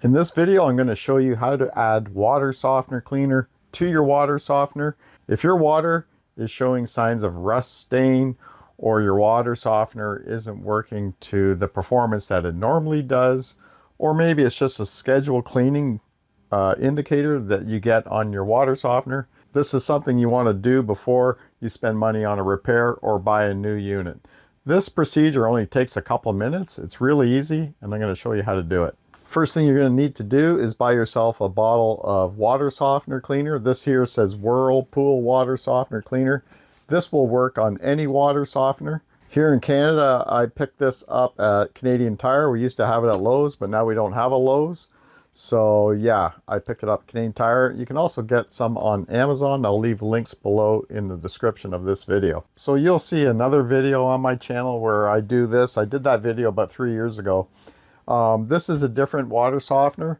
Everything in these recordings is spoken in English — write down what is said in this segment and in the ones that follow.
In this video, I'm going to show you how to add water softener cleaner to your water softener. If your water is showing signs of rust stain or your water softener isn't working to the performance that it normally does, or maybe it's just a scheduled cleaning indicator that you get on your water softener, this is something you want to do before you spend money on a repair or buy a new unit. This procedure only takes a couple minutes. It's really easy, and I'm going to show you how to do it. First thing you're going to need to do is buy yourself a bottle of water softener cleaner. This here says Whirlpool water softener cleaner. This will work on any water softener. Here in Canada, I picked this up at Canadian Tire. We used to have it at Lowe's, but now we don't have a Lowe's. So yeah, I picked it up at Canadian Tire. You can also get some on Amazon. I'll leave links below in the description of this video. So you'll see another video on my channel where I do this. I did that video about 3 years ago. This is a different water softener.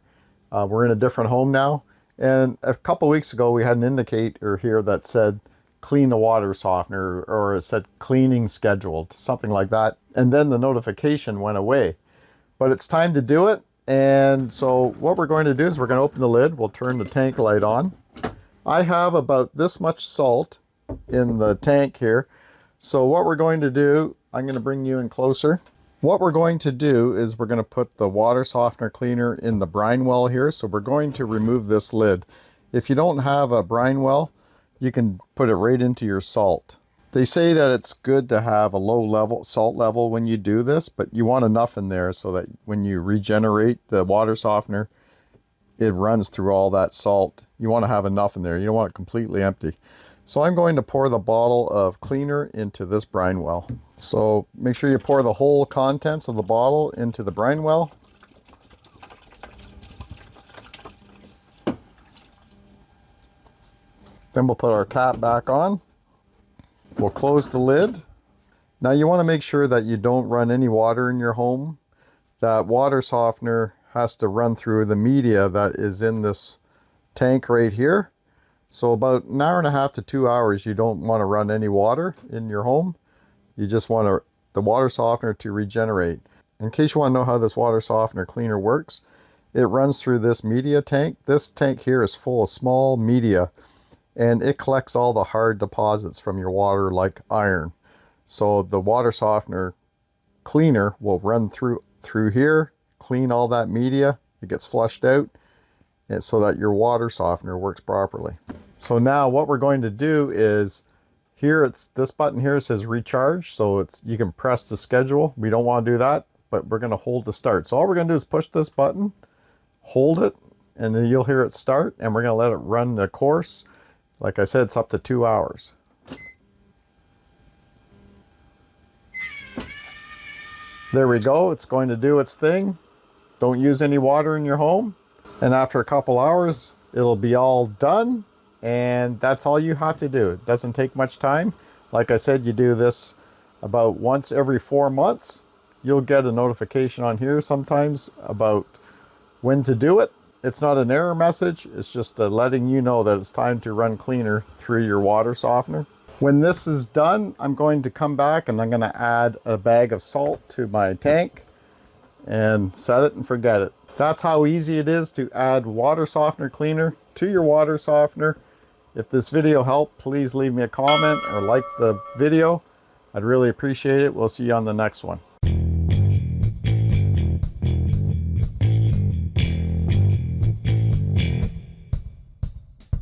We're in a different home now. And a couple weeks ago, we had an indicator here that said clean the water softener, or it said cleaning scheduled, something like that. And then the notification went away. But it's time to do it. And so what we're going to do is we're going to open the lid. We'll turn the tank light on. I have about this much salt in the tank here. So what we're going to do, I'm going to bring you in closer. What we're going to do is we're going to put the water softener cleaner in the brine well here. So we're going to remove this lid. If you don't have a brine well, you can put it right into your salt. They say that it's good to have a low salt level when you do this, but you want enough in there so that when you regenerate the water softener, it runs through all that salt. You want to have enough in there. You don't want it completely empty. So I'm going to pour the bottle of cleaner into this brine well. So make sure you pour the whole contents of the bottle into the brine well. Then we'll put our cap back on. We'll close the lid. Now you want to make sure that you don't run any water in your home. That water softener has to run through the media that is in this tank right here. So about an hour and a half to 2 hours, you don't want to run any water in your home. You just want the water softener to regenerate. In case you want to know how this water softener cleaner works, it runs through this media tank. This tank here is full of small media, and it collects all the hard deposits from your water like iron. So the water softener cleaner will run through here, clean all that media. It gets flushed out, and so that your water softener works properly. So now what we're going to do is, here this button here says recharge, so you can press the schedule. We don't want to do that, but we're going to hold the start. So all we're going to do is push this button, hold it, and then you'll hear it start, and we're going to let it run the course. Like I said, it's up to 2 hours. There we go. It's going to do its thing. Don't use any water in your home. And after a couple hours, it'll be all done. And that's all you have to do. It doesn't take much time. Like I said, you do this about once every 4 months. You'll get a notification on here sometimes about when to do it. It's not an error message. It's just letting you know that it's time to run cleaner through your water softener. When this is done, I'm going to come back and I'm going to add a bag of salt to my tank and set it and forget it. That's how easy it is to add water softener cleaner to your water softener. If this video helped, please leave me a comment or like the video. I'd really appreciate it. We'll see you on the next one.